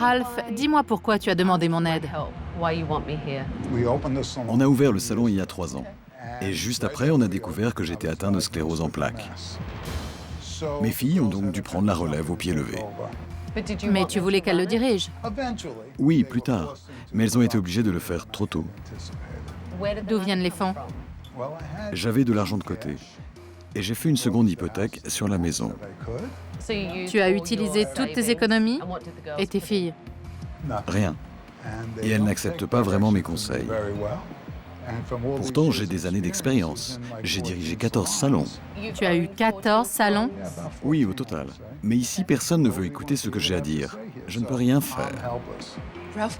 Ralph, dis-moi pourquoi tu as demandé mon aide. On a ouvert le salon il y a 3 ans. Et juste après, on a découvert que j'étais atteint de sclérose en plaques. Mes filles ont donc dû prendre la relève au pied levé. Mais tu voulais qu'elle le dirige. Oui, plus tard. Mais elles ont été obligées de le faire trop tôt. D'où viennent les fonds? J'avais de l'argent de côté. Et j'ai fait une seconde hypothèque sur la maison. Tu as utilisé toutes tes économies et tes filles. Rien. Et elles n'acceptent pas vraiment mes conseils. Pourtant, j'ai des années d'expérience. J'ai dirigé 14 salons. Tu as eu 14 salons? Oui, au total. Mais ici, personne ne veut écouter ce que j'ai à dire. Je ne peux rien faire.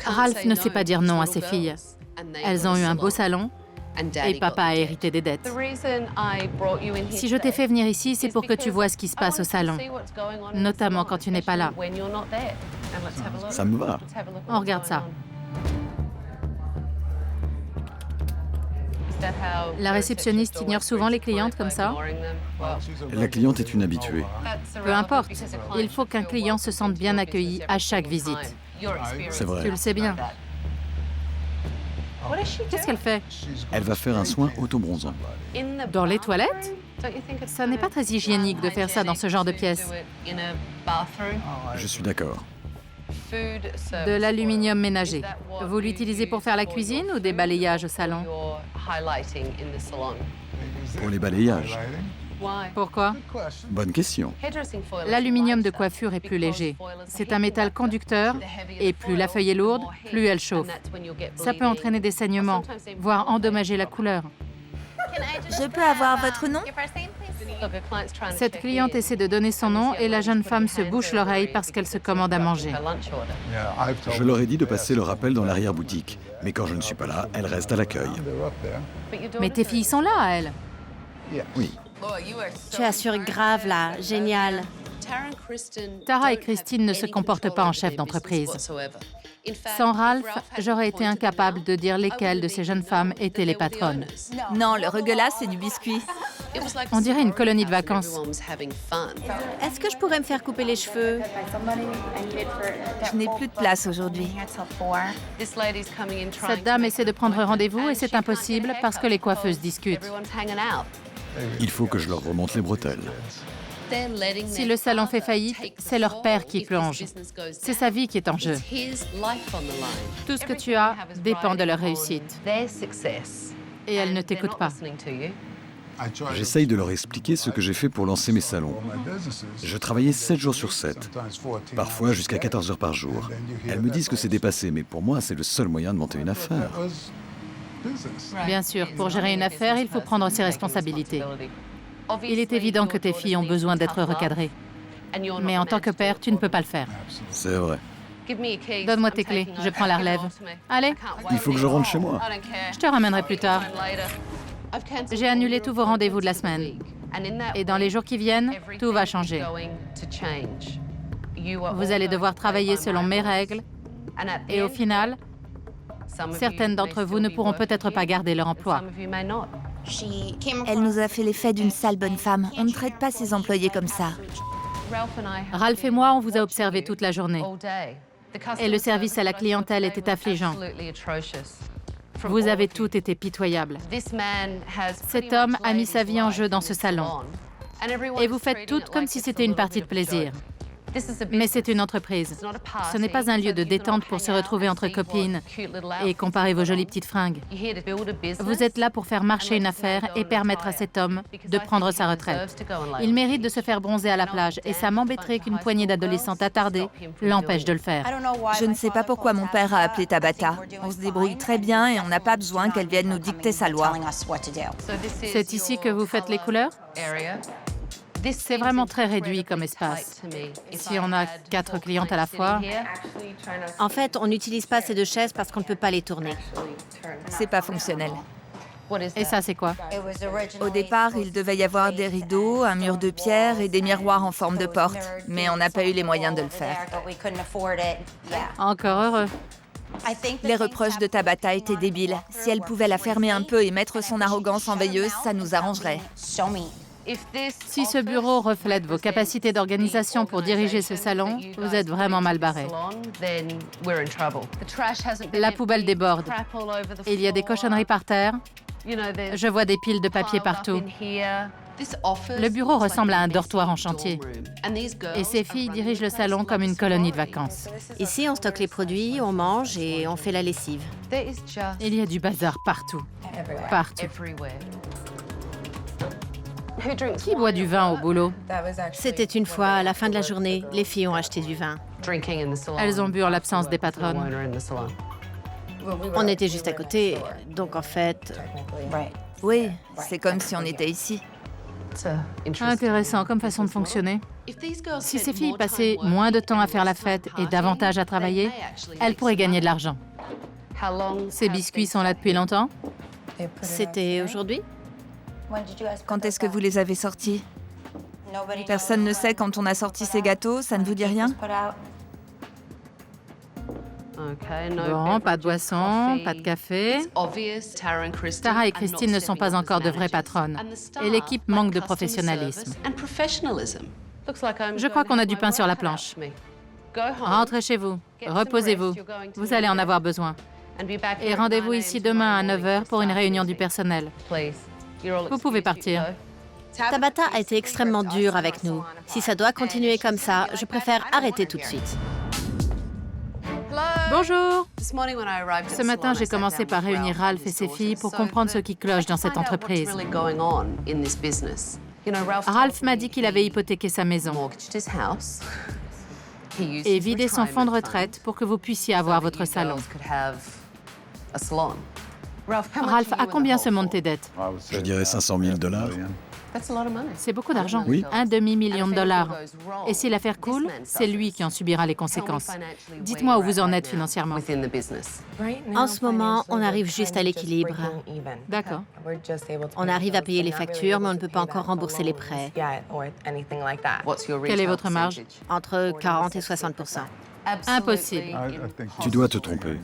Ralph ne sait pas dire non à ses filles. Elles ont eu un beau salon et papa a hérité des dettes. Si je t'ai fait venir ici, c'est pour que tu vois ce qui se passe au salon, notamment quand tu n'es pas là. Ça me va. On regarde ça. La réceptionniste ignore souvent les clientes comme ça? La cliente est une habituée. Peu importe. Il faut qu'un client se sente bien accueilli à chaque visite. C'est vrai. Tu le sais bien. Qu'est-ce qu'elle fait? Elle va faire un soin auto-bronzant. Dans les toilettes? Ça n'est pas très hygiénique de faire ça dans ce genre de pièce. Je suis d'accord. De l'aluminium ménager. Vous l'utilisez pour faire la cuisine ou des balayages au salon? Pour les balayages. Pourquoi? Bonne question. L'aluminium de coiffure est plus léger. C'est un métal conducteur et plus la feuille est lourde, plus elle chauffe. Ça peut entraîner des saignements, voire endommager la couleur. Je peux avoir votre nom? Cette cliente essaie de donner son nom et la jeune femme se bouche l'oreille parce qu'elle se commande à manger. Je leur ai dit de passer le rappel dans l'arrière-boutique. Mais quand je ne suis pas là, elles restent à l'accueil. Mais tes filles sont là, elles. Oui. Tu assures grave là, génial. Tara et Christine ne se comportent pas en chef d'entreprise. Sans Ralph, j'aurais été incapable de dire lesquelles de ces jeunes femmes étaient les patronnes. Non, le regueulasse, c'est du biscuit. On dirait une colonie de vacances. Est-ce que je pourrais me faire couper les cheveux? Je n'ai plus de place aujourd'hui. Cette dame essaie de prendre rendez-vous et c'est impossible parce que les coiffeuses discutent. Il faut que je leur remonte les bretelles. Si le salon fait faillite, c'est leur père qui plonge. C'est sa vie qui est en jeu. Tout ce que tu as dépend de leur réussite. Et elle ne t'écoute pas. J'essaye de leur expliquer ce que j'ai fait pour lancer mes salons. Je travaillais 7 jours sur 7, parfois jusqu'à 14 heures par jour. Elles me disent que c'est dépassé, mais pour moi, c'est le seul moyen de monter une affaire. Bien sûr, pour gérer une affaire, il faut prendre ses responsabilités. Il est évident que tes filles ont besoin d'être recadrées. Mais en tant que père, tu ne peux pas le faire. C'est vrai. Donne-moi tes clés, je prends la relève. Allez, Il faut que je rentre chez moi. je te ramènerai plus tard. J'ai annulé tous vos rendez-vous de la semaine. Et dans les jours qui viennent, tout va changer. Vous allez devoir travailler selon mes règles. Et au final, certaines d'entre vous ne pourront peut-être pas garder leur emploi. Elle nous a fait l'effet d'une sale bonne femme. On ne traite pas ses employés comme ça. Ralph et moi, on vous a observé toute la journée. Et le service à la clientèle était affligeant. Vous avez toutes été pitoyables. Cet homme a mis sa vie en jeu dans ce salon. Et vous faites toutes comme si c'était une partie de plaisir. Mais c'est une entreprise. Ce n'est pas un lieu de détente pour se retrouver entre copines et comparer vos jolies petites fringues. Vous êtes là pour faire marcher une affaire et permettre à cet homme de prendre sa retraite. Il mérite de se faire bronzer à la plage et ça m'embêterait qu'une poignée d'adolescentes attardées l'empêche de le faire. Je ne sais pas pourquoi mon père a appelé Tabata. On se débrouille très bien et on n'a pas besoin qu'elle vienne nous dicter sa loi. C'est ici que vous faites les couleurs? C'est vraiment très réduit comme espace. Si on a 4 clientes à la fois... En fait, on n'utilise pas ces 2 chaises parce qu'on ne peut pas les tourner. C'est pas fonctionnel. Et ça, c'est quoi? Au départ, il devait y avoir des rideaux, un mur de pierre et des miroirs en forme de porte. Mais on n'a pas eu les moyens de le faire. Encore heureux. Les reproches de Tabata étaient débiles. Si elle pouvait la fermer un peu et mettre son arrogance en veilleuse, ça nous arrangerait. Si ce bureau reflète vos capacités d'organisation pour diriger ce salon, vous êtes vraiment mal barré. La poubelle déborde. Il y a des cochonneries par terre. Je vois des piles de papier partout. Le bureau ressemble à un dortoir en chantier. Et ces filles dirigent le salon comme une colonie de vacances. Ici, on stocke les produits, on mange et on fait la lessive. Il y a du bazar partout. Partout. Qui boit du vin au boulot? C'était une fois, à la fin de la journée, les filles ont acheté du vin. Elles ont bu en l'absence des patronnes. On était juste à côté, donc en fait... Oui, c'est comme si on était ici. Intéressant comme façon de fonctionner. Si ces filles passaient moins de temps à faire la fête et davantage à travailler, elles pourraient gagner de l'argent. Ces biscuits sont là depuis longtemps? C'était aujourd'hui? Quand est-ce que vous les avez sortis? Personne ne sait quand on a sorti ces gâteaux, ça ne vous dit rien? Bon, pas de boisson, pas de café. Tara et Christine ne sont pas encore de vraies patronnes. Et l'équipe manque de professionnalisme. Je crois qu'on a du pain sur la planche. Rentrez chez vous, reposez-vous. Vous allez en avoir besoin. Et rendez-vous ici demain à 9h pour une réunion du personnel. Vous pouvez partir. Tabata a été extrêmement dure avec nous. Si ça doit continuer comme ça, je préfère arrêter tout de suite. Bonjour. Ce matin, j'ai commencé par réunir Ralph et ses filles pour comprendre ce qui cloche dans cette entreprise. Ralph m'a dit qu'il avait hypothéqué sa maison et vidé son fonds de retraite pour que vous puissiez avoir votre salon. Ralph, à combien se montent tes dettes? Je dirais 500 000 $. C'est beaucoup d'argent. Oui. $1 demi-million. Et si l'affaire coule, c'est lui qui en subira les conséquences. Dites-moi où vous en êtes financièrement. En ce moment, on arrive juste à l'équilibre. D'accord. On arrive à payer les factures, mais on ne peut pas encore rembourser les prêts. Quelle est votre marge? Entre 40 et 60%. Impossible. Tu dois te tromper.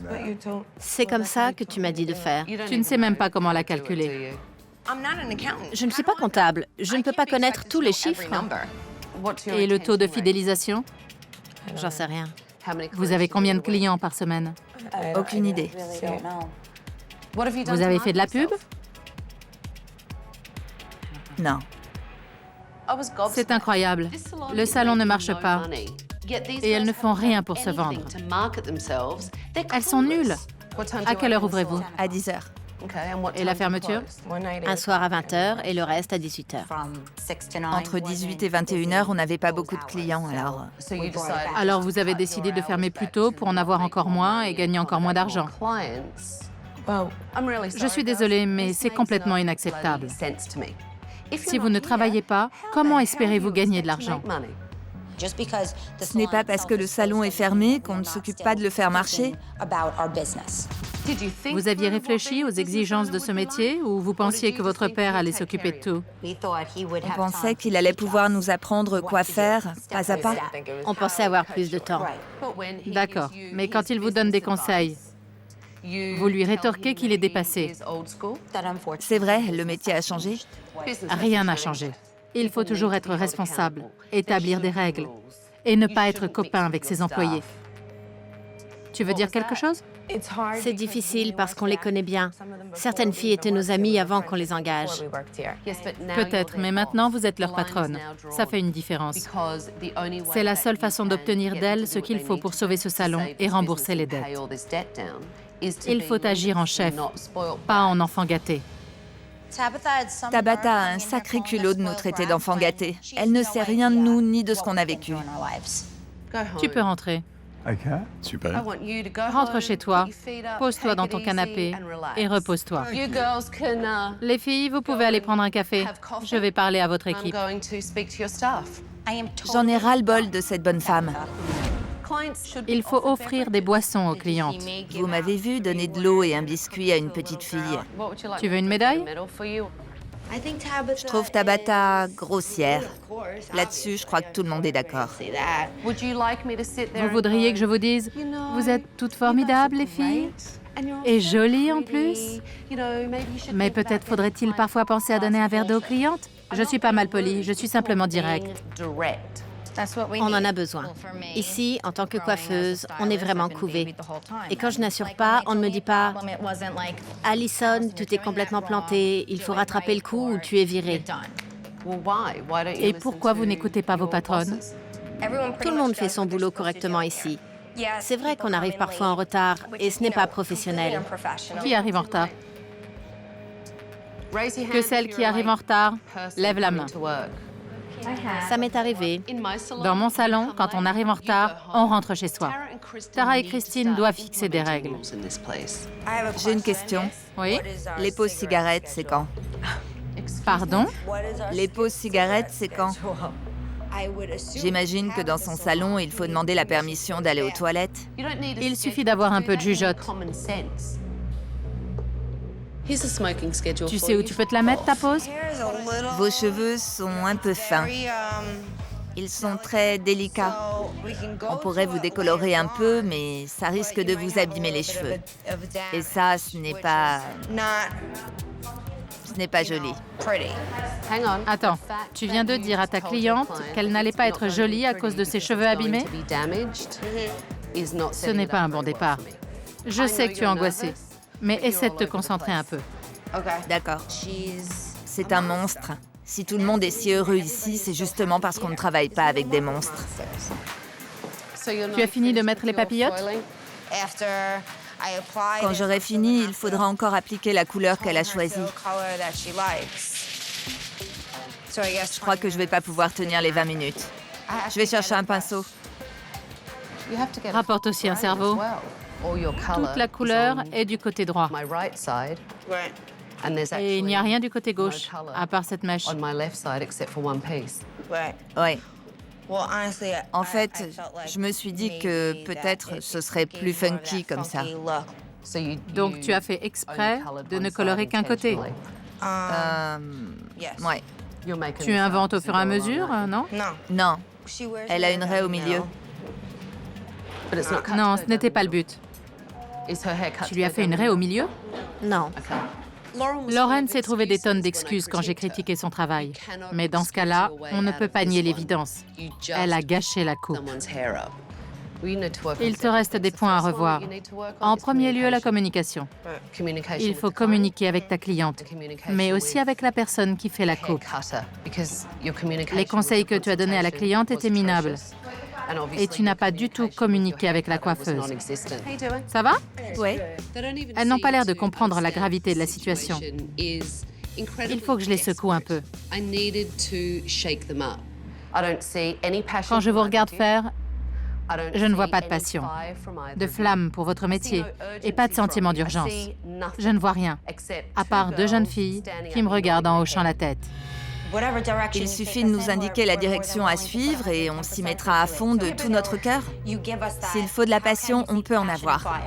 C'est comme ça que tu m'as dit de faire. Tu ne sais même pas comment la calculer. Je ne suis pas comptable. Je ne peux pas connaître tous les chiffres. Et le taux de fidélisation? J'en sais rien. Vous avez combien de clients par semaine? Aucune idée. Vous avez fait de la pub? Non. C'est incroyable. Le salon ne marche pas. Et elles ne font rien pour se vendre. Elles sont nulles. À quelle heure ouvrez-vous? À 10h. Et la fermeture? Un soir à 20h et le reste à 18h. Entre 18 et 21h, on n'avait pas beaucoup de clients, alors... Alors vous avez décidé de fermer plus tôt pour en avoir encore moins et gagner encore moins d'argent. Je suis désolée, mais c'est complètement inacceptable. Si vous ne travaillez pas, comment espérez-vous gagner de l'argent? Ce n'est pas parce que le salon est fermé qu'on ne s'occupe pas de le faire marcher. Vous aviez réfléchi aux exigences de ce métier ou vous pensiez que votre père allait s'occuper de tout? On pensait qu'il allait pouvoir nous apprendre quoi faire, pas à pas. On pensait avoir plus de temps. D'accord, mais quand il vous donne des conseils, vous lui rétorquez qu'il est dépassé. C'est vrai, le métier a changé. Rien n'a changé. Il faut toujours être responsable, établir des règles et ne pas être copain avec ses employés. Tu veux dire quelque chose? C'est difficile parce qu'on les connaît bien. Certaines filles étaient nos amies avant qu'on les engage. Peut-être, mais maintenant vous êtes leur patronne. Ça fait une différence. C'est la seule façon d'obtenir d'elles ce qu'il faut pour sauver ce salon et rembourser les dettes. Il faut agir en chef, pas en enfant gâté. Tabata a un sacré culot de nous traiter d'enfants gâtés. Elle ne sait rien de nous ni de ce qu'on a vécu. Tu peux rentrer. Super. Rentre chez toi, pose-toi dans ton canapé et repose-toi. Les filles, vous pouvez aller prendre un café. Je vais parler à votre équipe. J'en ai ras-le-bol de cette bonne femme. Il faut offrir des boissons aux clientes. Vous m'avez vu donner de l'eau et un biscuit à une petite fille. Tu veux une médaille? Je trouve Tabata grossière. Là-dessus, je crois que tout le monde est d'accord. Vous voudriez que je vous dise, vous êtes toutes formidables, les filles? Et jolies en plus? Mais peut-être faudrait-il parfois penser à donner un verre d'eau aux clientes? Je suis pas mal polie, je suis simplement directe. On en a besoin. Ici, en tant que coiffeuse, on est vraiment couvée. Et quand je n'assure pas, on ne me dit pas « Alison, tu t'es complètement plantée, il faut rattraper le coup ou tu es virée. » Et pourquoi vous n'écoutez pas vos patronnes? Tout le monde fait son boulot correctement ici. C'est vrai qu'on arrive parfois en retard et ce n'est pas professionnel. Qui arrive en retard? Que celle qui arrive en retard lève la main. Ça m'est arrivé. Dans mon salon, quand on arrive en retard, on rentre chez soi. Tara et Christine doivent fixer des règles. J'ai une question. Oui? Les pauses cigarettes, c'est quand? Pardon? Les pauses cigarettes, c'est quand? J'imagine que dans son salon, il faut demander la permission d'aller aux toilettes. Il suffit d'avoir un peu de jugeote. Tu sais où tu peux te la mettre, ta pause? Vos cheveux sont un peu fins. Ils sont très délicats. On pourrait vous décolorer un peu, mais ça risque de vous abîmer les cheveux. Et ça, ce n'est pas joli. Attends, tu viens de dire à ta cliente qu'elle n'allait pas être jolie à cause de ses cheveux abîmés? Ce n'est pas un bon départ. Je sais que tu es angoissée, mais essaie de te concentrer un peu. D'accord. C'est un monstre. Si tout le monde est si heureux ici, c'est justement parce qu'on ne travaille pas avec des monstres. Tu as fini de mettre les papillotes? Quand j'aurai fini, il faudra encore appliquer la couleur qu'elle a choisie. Je crois que je ne vais pas pouvoir tenir les 20 minutes. Je vais chercher un pinceau. Rapporte aussi un cerveau. Toute la couleur est du côté droit. Et il n'y a rien du côté gauche, à part cette mèche. Oui. En fait, je me suis dit que peut-être ce serait plus funky comme ça. Donc tu as fait exprès de ne colorer qu'un côté. Ouais. Tu inventes au fur et à mesure, non? Non. Elle a une raie au milieu. Non, ce n'était pas le but. Tu lui as fait une raie au milieu? Non. Lauren s'est trouvé des tonnes d'excuses quand j'ai critiqué son travail. Mais dans ce cas-là, on ne peut pas nier l'évidence. Elle a gâché la coupe. Il te reste des points à revoir. En premier lieu, la communication. Il faut communiquer avec ta cliente, mais aussi avec la personne qui fait la coupe. Les conseils que tu as donnés à la cliente étaient minables. Et tu n'as pas du tout communiqué avec la coiffeuse. Ça va? Oui. Elles n'ont pas l'air de comprendre la gravité de la situation. Il faut que je les secoue un peu. Quand je vous regarde faire, je ne vois pas de passion, de flamme pour votre métier et pas de sentiment d'urgence. Je ne vois rien, à part deux jeunes filles qui me regardent en hochant la tête. Il suffit de nous indiquer la direction à suivre et on s'y mettra à fond de tout notre cœur. S'il faut de la passion, on peut en avoir.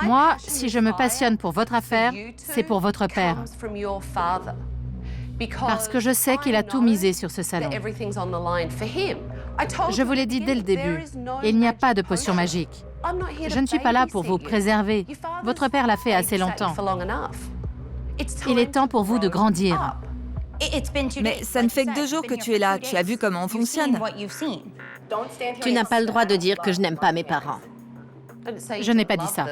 Moi, si je me passionne pour votre affaire, c'est pour votre père. Parce que je sais qu'il a tout misé sur ce salon. Je vous l'ai dit dès le début, il n'y a pas de potion magique. Je ne suis pas là pour vous préserver. Votre père l'a fait assez longtemps. Il est temps pour vous de grandir. Mais ça ne fait que 2 jours que tu es là. Tu as vu comment on fonctionne. Tu n'as pas le droit de dire que je n'aime pas mes parents. Je n'ai pas dit ça.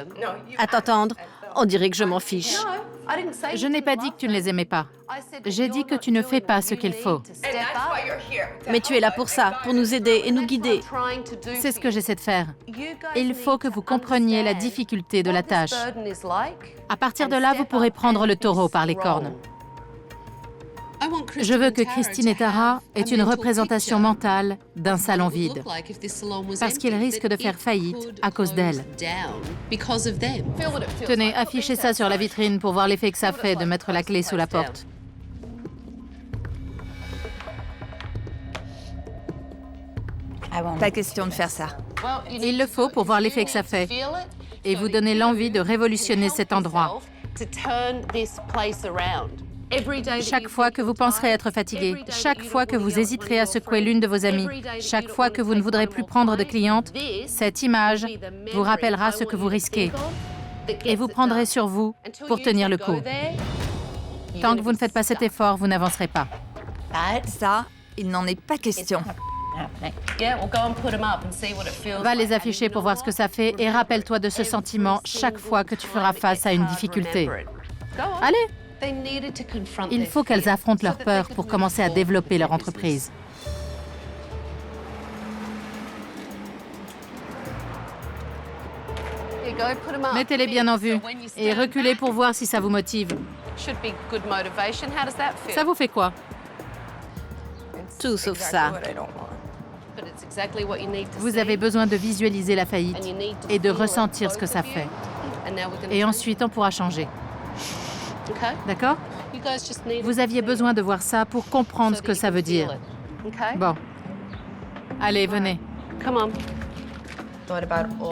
À t'entendre, on dirait que je m'en fiche. Je n'ai pas dit que tu ne les aimais pas. J'ai dit que tu ne fais pas ce qu'il faut. Mais tu es là pour ça, pour nous aider et nous guider. C'est ce que j'essaie de faire. Il faut que vous compreniez la difficulté de la tâche. À partir de là, vous pourrez prendre le taureau par les cornes. Je veux que Christine et Tara aient une représentation mentale d'un salon vide, parce qu'ils risquent de faire faillite à cause d'elles. Tenez, affichez ça sur la vitrine pour voir l'effet que ça fait de mettre la clé sous la porte. Pas question de faire ça. Il le faut pour voir l'effet que ça fait et vous donner l'envie de révolutionner cet endroit. Chaque fois que vous penserez être fatigué, chaque fois que vous hésiterez à secouer l'une de vos amies, chaque fois que vous ne voudrez plus prendre de clientes, cette image vous rappellera ce que vous risquez et vous prendrez sur vous pour tenir le coup. Tant que vous ne faites pas cet effort, vous n'avancerez pas. Ça, il n'en est pas question. Va les afficher pour voir ce que ça fait et rappelle-toi de ce sentiment chaque fois que tu feras face à une difficulté. Allez! Il faut qu'elles affrontent leur peur pour commencer à développer leur entreprise. Mettez-les bien en vue et reculez pour voir si ça vous motive. Ça vous fait quoi? Tout sauf ça. Vous avez besoin de visualiser la faillite et de ressentir ce que ça fait. Et ensuite, on pourra changer. D'accord? Vous aviez besoin de voir ça pour comprendre ce que ça veut dire. Bon. Allez, venez.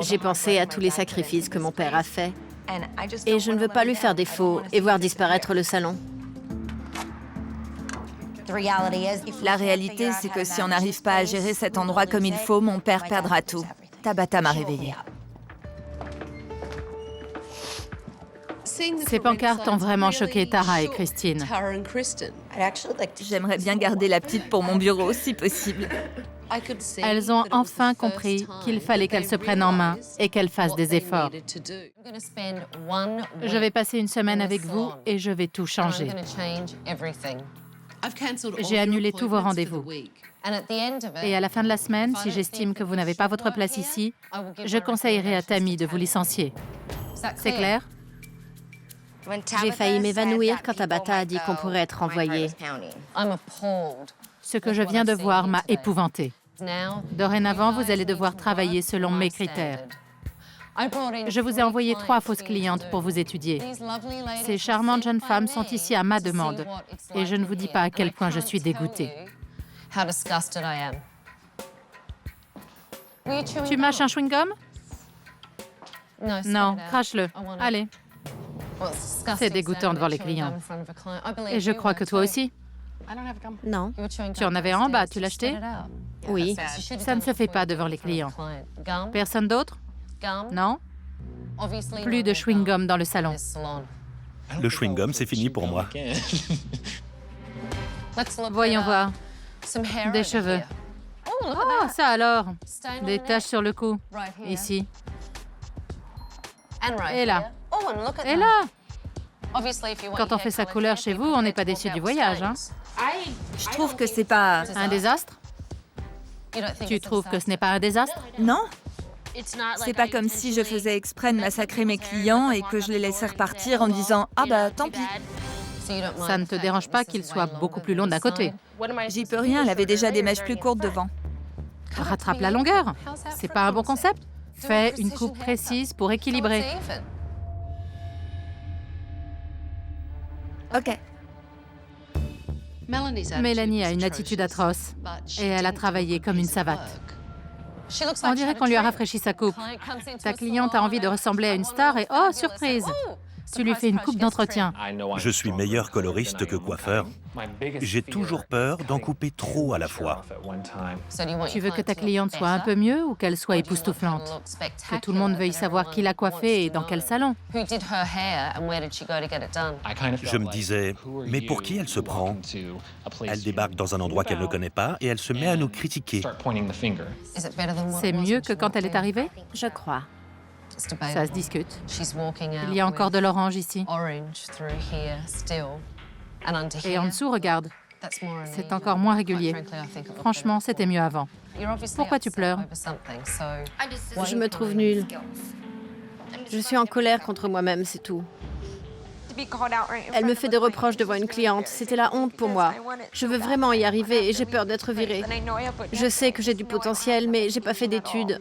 J'ai pensé à tous les sacrifices que mon père a faits. Et je ne veux pas lui faire défaut et voir disparaître le salon. La réalité, c'est que si on n'arrive pas à gérer cet endroit comme il faut, mon père perdra tout. Tabata m'a réveillée. Ces pancartes ont vraiment choqué Tara et Christine. J'aimerais bien garder la petite pour mon bureau, si possible. Elles ont enfin compris qu'il fallait qu'elles se prennent en main et qu'elles fassent des efforts. Je vais passer une semaine avec vous et je vais tout changer. J'ai annulé tous vos rendez-vous. Et à la fin de la semaine, si j'estime que vous n'avez pas votre place ici, je conseillerais à Tammy de vous licencier. C'est clair? J'ai failli m'évanouir quand Tabata a dit qu'on pourrait être envoyé. Ce que je viens de voir m'a épouvantée. Dorénavant, vous allez devoir travailler selon mes critères. Je vous ai envoyé 3 fausses clientes pour vous étudier. Ces charmantes jeunes femmes sont ici à ma demande. Et je ne vous dis pas à quel point je suis dégoûtée. Tu mâches un chewing-gum? Non, crache-le. Allez. C'est dégoûtant devant les clients. Et je crois que toi aussi. Non. Tu en avais en bas, tu l'as acheté? Oui. Ça ne se fait pas devant les clients. Personne d'autre? Non? Plus de chewing-gum dans le salon. Le chewing-gum, c'est fini pour moi. Voyons voir. Des cheveux. Oh, ça alors. Des taches sur le cou. Ici. Et là. Et là. Quand on fait sa couleur chez vous, on n'est pas déçu du voyage, hein? Je trouve que c'est pas... Un désastre? Tu trouves que ce n'est pas un désastre? Non? C'est pas comme si je faisais exprès de massacrer mes clients et que je les laissais repartir en disant « Ah bah, tant pis ». Ça ne te dérange pas qu'il soit beaucoup plus long d'un côté? J'y peux rien, elle avait déjà des mèches plus courtes devant. Rattrape la longueur. C'est pas un bon concept? Fais une coupe précise pour équilibrer. Ok. Mélanie a une attitude atroce et elle a travaillé comme une savate. On dirait qu'on lui a rafraîchi sa coupe. Ta cliente a envie de ressembler à une star et oh, surprise! Tu lui fais une coupe d'entretien. Je suis meilleur coloriste que coiffeur. J'ai toujours peur d'en couper trop à la fois. Tu veux que ta cliente soit un peu mieux ou qu'elle soit époustouflante? Que tout le monde veuille savoir qui l'a coiffée et dans quel salon? Je me disais, mais pour qui elle se prend? Elle débarque dans un endroit qu'elle ne connaît pas et elle se met à nous critiquer. C'est mieux que quand elle est arrivée? Je crois. Ça se discute. Il y a encore de l'orange ici. Et en dessous, regarde. C'est encore moins régulier. Franchement, c'était mieux avant. Pourquoi tu pleures? Je me trouve nulle. Je suis en colère contre moi-même, c'est tout. Elle me fait des reproches devant une cliente. C'était la honte pour moi. Je veux vraiment y arriver et j'ai peur d'être virée. Je sais que j'ai du potentiel, mais j'ai pas fait d'études.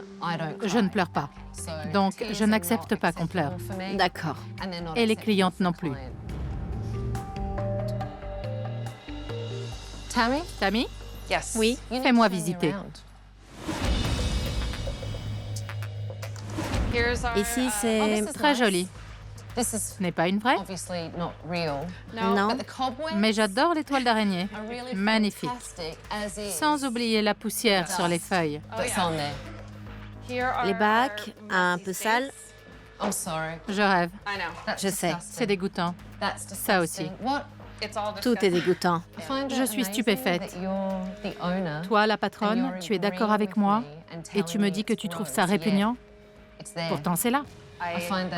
Je ne pleure pas. Donc, je n'accepte pas qu'on pleure. D'accord. Et les clientes non plus. Tammy? Oui? Fais-moi visiter. Ici, c'est... Très joli. Ce n'est pas une vraie? Non. Mais j'adore les toiles d'araignée. Magnifique. Sans oublier la poussière sur les feuilles. Les bacs, un peu sales. Je rêve. Je sais. C'est dégoûtant. Ça aussi. Tout est dégoûtant. Je suis stupéfaite. Toi, la patronne, tu es d'accord avec moi et tu me dis que tu trouves ça répugnant? Pourtant, c'est là.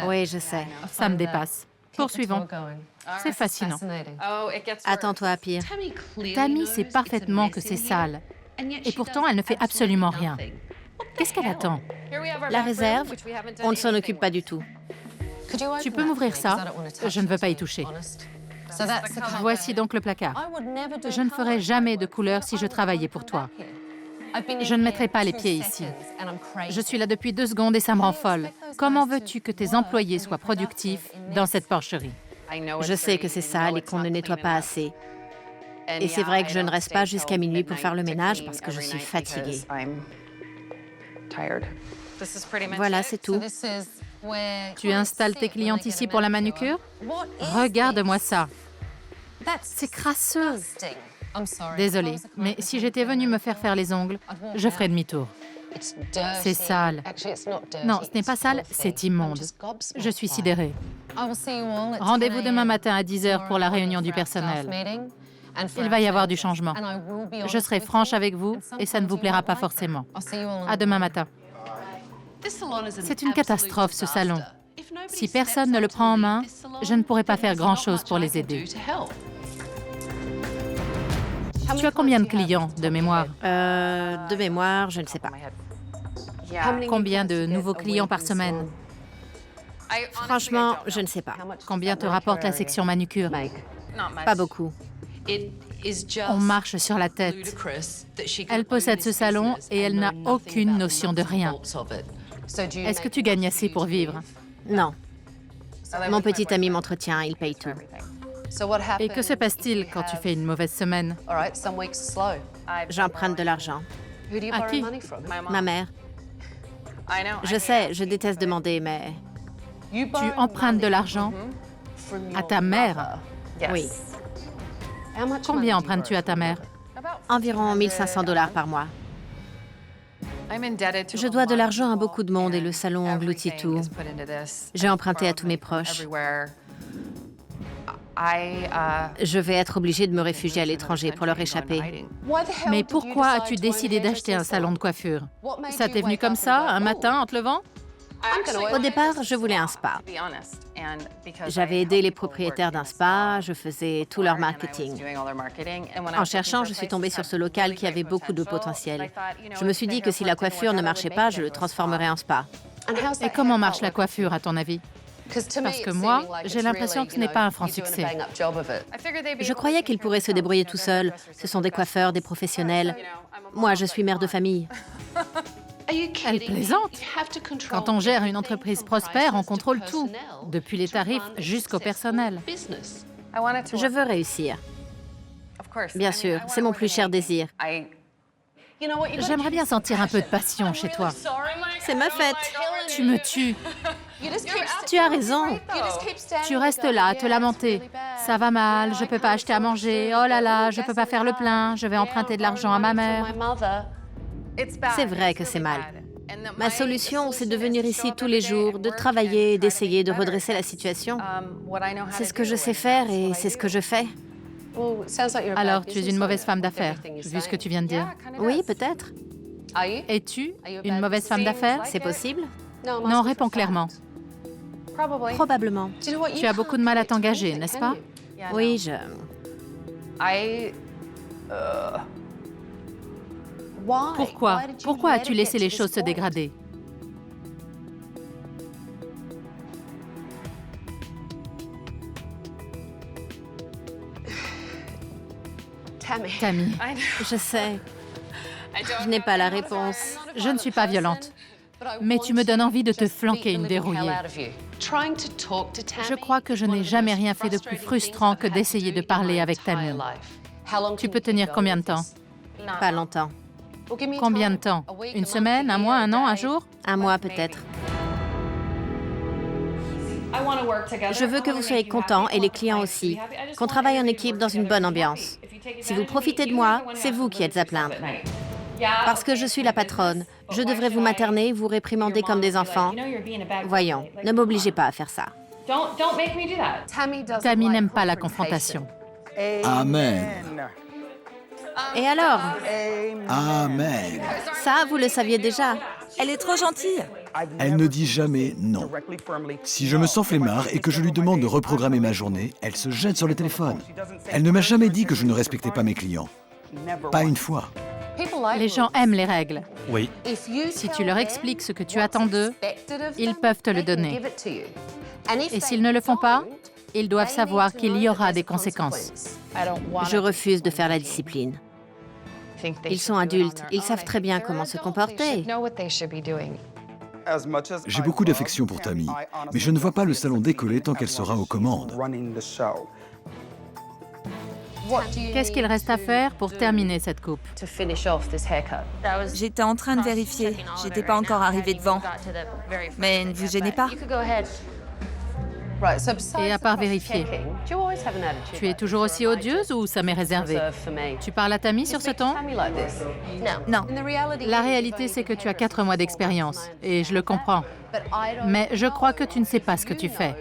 Oui, je sais. Ça me dépasse. Poursuivons. C'est fascinant. Attends-toi à pire. Tammy sait parfaitement que c'est sale. Et pourtant, elle ne fait absolument rien. Qu'est-ce qu'elle attend? La réserve, on ne s'en occupe pas du tout. Tu peux m'ouvrir ça? Je ne veux pas y toucher. Voici donc le placard. Je ne ferais jamais de couleur si je travaillais pour toi. Je ne mettrai pas les pieds ici. Je suis là depuis 2 secondes et ça me rend folle. Comment veux-tu que tes employés soient productifs dans cette porcherie? Je sais que c'est sale et qu'on ne nettoie pas assez. Et c'est vrai que je ne reste pas jusqu'à minuit pour faire le ménage parce que je suis fatiguée. Voilà, c'est tout. Tu installes tes clientes ici pour la manucure? Regarde-moi ça. C'est crasseux. Désolée, mais si j'étais venue me faire les ongles, je ferais demi-tour. C'est sale. Non, ce n'est pas sale, c'est immonde. Je suis sidérée. Rendez-vous demain matin à 10h pour la réunion du personnel. Il va y avoir du changement. Je serai franche avec vous et ça ne vous plaira pas forcément. À demain matin. C'est une catastrophe, ce salon. Si personne ne le prend en main, je ne pourrai pas faire grand-chose pour les aider. Tu as combien de clients, de mémoire? De mémoire, je ne sais pas. Combien de nouveaux clients par semaine? Franchement, je ne sais pas. Combien te rapporte la section manucure? Pas beaucoup. On marche sur la tête. Elle possède ce salon et elle n'a aucune notion de rien. Est-ce que tu gagnes assez pour vivre? Non. Mon petit ami m'entretient, il paye tout. Et que se passe-t-il quand tu fais une mauvaise semaine? J'emprunte de l'argent. À qui? Ma mère. Je sais, je déteste demander, mais... Tu empruntes de l'argent à ta mère? Oui. Combien empruntes-tu à ta mère? Environ 1 500 $ par mois. Je dois de l'argent à beaucoup de monde et le salon engloutit tout. J'ai emprunté à tous mes proches. Je vais être obligée de me réfugier à l'étranger pour leur échapper. Mais pourquoi as-tu décidé d'acheter un salon de coiffure? Ça t'est venu comme ça, un matin, en te levant? Au départ, je voulais un spa. J'avais aidé les propriétaires d'un spa, je faisais tout leur marketing. En cherchant, je suis tombée sur ce local qui avait beaucoup de potentiel. Je me suis dit que si la coiffure ne marchait pas, je le transformerais en spa. Et comment marche la coiffure, à ton avis? Parce que moi, j'ai l'impression que ce n'est pas un franc succès. Je croyais qu'ils pourraient se débrouiller tout seuls. Ce sont des coiffeurs, des professionnels. Moi, je suis mère de famille. Elle plaisante. Quand on gère une entreprise prospère, on contrôle tout, depuis les tarifs jusqu'au personnel. Je veux réussir. Bien sûr, c'est mon plus cher désir. J'aimerais bien sentir un peu de passion chez toi. C'est ma fête. Tu me tues. Tu as raison. Tu restes là à te lamenter. Ça va mal, je peux pas acheter à manger. Oh là là, je peux pas faire le plein. Je vais emprunter de l'argent à ma mère. C'est vrai que c'est mal. Ma solution, c'est de venir ici tous les jours, de travailler, d'essayer de redresser la situation. C'est ce que je sais faire et c'est ce que je fais. Alors, tu es une mauvaise femme d'affaires, vu ce que tu viens de dire. Oui, peut-être. Es-tu une mauvaise femme d'affaires? C'est possible? Non, réponds clairement. Probablement. Tu as beaucoup de mal à t'engager, n'est-ce pas? Oui, Pourquoi? Pourquoi as-tu laissé les choses se dégrader? Tammy, je sais. Je n'ai pas la réponse. je ne suis pas violente, mais tu me donnes envie de te flanquer une dérouillée. Je crois que je n'ai jamais rien fait de plus frustrant que d'essayer de parler avec Tammy. Tu peux tenir combien de temps? Pas longtemps. Combien de temps? Une semaine, un mois, un an, un jour? Un mois peut-être. Je veux que vous soyez contents et les clients aussi, qu'on travaille en équipe dans une bonne ambiance. Si vous profitez de moi, c'est vous qui êtes à plaindre. Parce que je suis la patronne, je devrais vous materner, vous réprimander comme des enfants. Voyons, ne m'obligez pas à faire ça. Tammy n'aime pas la confrontation. Amen. Et alors? Amen. Ça, vous le saviez déjà. Elle est trop gentille. Elle ne dit jamais non. Si je me sens flemmard et que je lui demande de reprogrammer ma journée, elle se jette sur le téléphone. Elle ne m'a jamais dit que je ne respectais pas mes clients. Pas une fois. Les gens aiment les règles. Oui, Si tu leur expliques ce que tu attends d'eux, ils peuvent te le donner. Et s'ils ne le font pas, ils doivent savoir qu'il y aura des conséquences. Je refuse de faire la discipline. Ils sont adultes, ils savent très bien comment se comporter. J'ai beaucoup d'affection pour Tammy, mais je ne vois pas le salon décoller tant qu'elle sera aux commandes. Qu'est-ce qu'il reste à faire pour terminer cette coupe? J'étais en train de vérifier. J'étais pas encore arrivée devant. Mais ne vous gênez pas. Et à part vérifier, tu es toujours aussi odieuse ou ça m'est réservé? Tu parles à Tammy sur ce ton? Non. La réalité, c'est que tu as 4 mois d'expérience, et je le comprends. Mais je crois que tu ne sais pas ce que tu fais.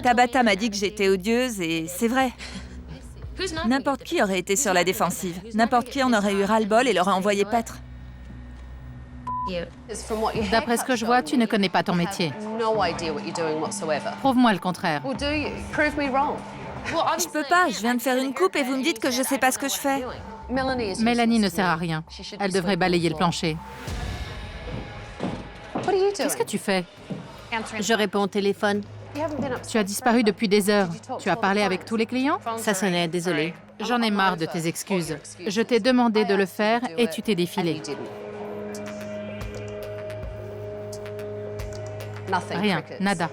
Tabata m'a dit que j'étais odieuse et c'est vrai. N'importe qui aurait été sur la défensive. N'importe qui en aurait eu ras-le-bol et l'aurait envoyé paître. D'après ce que je vois, tu ne connais pas ton métier. Prouve-moi le contraire. Je peux pas, je viens de faire une coupe et vous me dites que je sais pas ce que je fais. Mélanie ne sert à rien. Elle devrait balayer le plancher. Qu'est-ce que tu fais? Je réponds au téléphone. Tu as disparu depuis des heures. Tu as parlé avec tous les clients? Ça sonnait, désolée. J'en ai marre de tes excuses. Je t'ai demandé de le faire et tu t'es défilé. Rien, nada.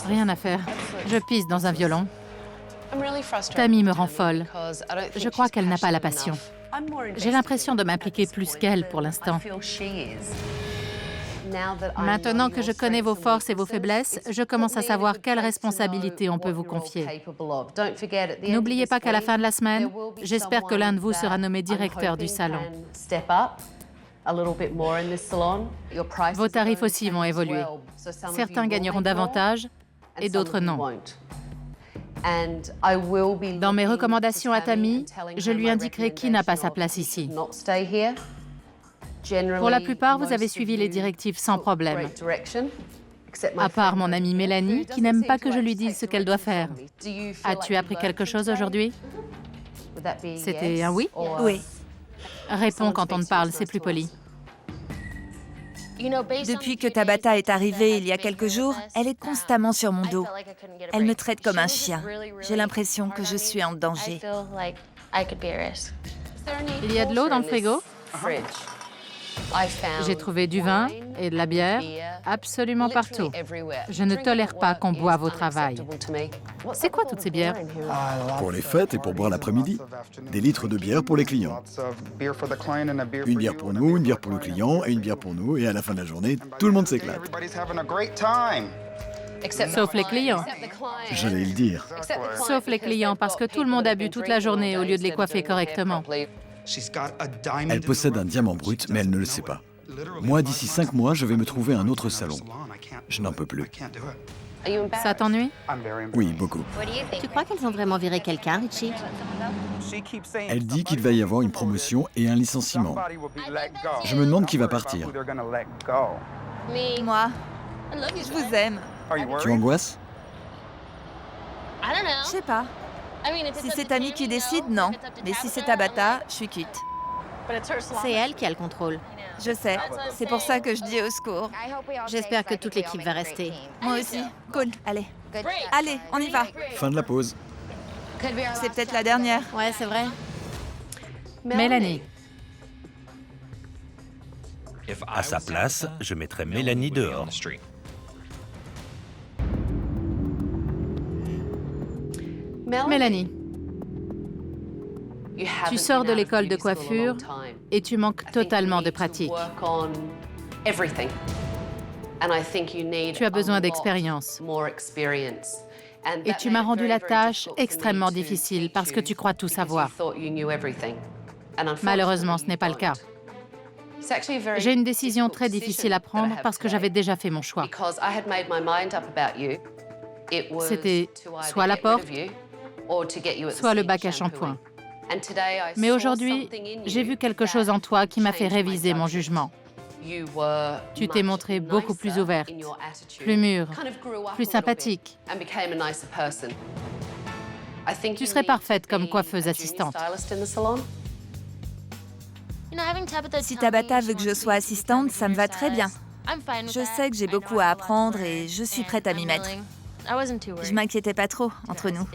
Rien à faire. Je pisse dans un violon. Tammy me rend folle. Je crois qu'elle n'a pas la passion. J'ai l'impression de m'impliquer plus qu'elle pour l'instant. Maintenant que je connais vos forces et vos faiblesses, je commence à savoir quelles responsabilités on peut vous confier. N'oubliez pas qu'à la fin de la semaine, j'espère que l'un de vous sera nommé directeur du salon. Vos tarifs aussi vont évoluer. Certains gagneront davantage et d'autres non. Dans mes recommandations à Tammy, je lui indiquerai qui n'a pas sa place ici. Pour la plupart, vous avez suivi les directives sans problème. À part mon amie Mélanie, qui n'aime pas que je lui dise ce qu'elle doit faire. As-tu appris quelque chose aujourd'hui? C'était un oui? Oui. Réponds quand on te parle, c'est plus poli. Depuis que Tabata est arrivée il y a quelques jours, elle est constamment sur mon dos. Elle me traite comme un chien. J'ai l'impression que je suis en danger. Il y a de l'eau dans le frigo? J'ai trouvé du vin et de la bière absolument partout. Je ne tolère pas qu'on boive au travail. C'est quoi toutes ces bières? Pour les fêtes et pour boire l'après-midi. Des litres de bière pour les clients. Une bière pour nous, une bière pour le client et une bière pour nous. Et à la fin de la journée, tout le monde s'éclate. Sauf les clients. J'allais le dire. Sauf les clients, parce que tout le monde a bu toute la journée au lieu de les coiffer correctement. Elle possède un diamant brut, mais elle ne le sait pas. Moi, d'ici 5 mois, je vais me trouver un autre salon. Je n'en peux plus. Ça t'ennuie? Oui, beaucoup. Tu crois qu'elles ont vraiment viré quelqu'un, Richie? Elle dit qu'il va y avoir une promotion et un licenciement. Je me demande qui va partir. Moi, je vous aime. Tu angoisses? Je sais pas. Si c'est Tammy qui décide, non. Mais si c'est Tabata, je suis quitte. C'est elle qui a le contrôle. Je sais. C'est pour ça que je dis au secours. J'espère que toute l'équipe va rester. Moi aussi. Cool. Allez. Allez, on y va. Fin de la pause. C'est peut-être la dernière. Ouais, c'est vrai. Mélanie. à sa place, je mettrais Mélanie dehors. Mélanie, tu sors de l'école de coiffure et tu manques totalement de pratique. Tu as besoin d'expérience. Et tu m'as rendu la tâche extrêmement difficile parce que tu crois tout savoir. Malheureusement, ce n'est pas le cas. J'ai une décision très difficile à prendre parce que j'avais déjà fait mon choix. C'était soit la porte, soit le bac à shampoing. Mais aujourd'hui, j'ai vu quelque chose en toi qui m'a fait réviser mon jugement. Tu t'es montrée beaucoup plus ouverte, plus mûre, plus sympathique. Tu serais parfaite comme coiffeuse assistante. Si Tabata veut que je sois assistante, ça me va très bien. Je sais que j'ai beaucoup à apprendre et je suis prête à m'y mettre. Je m'inquiétais pas trop entre nous.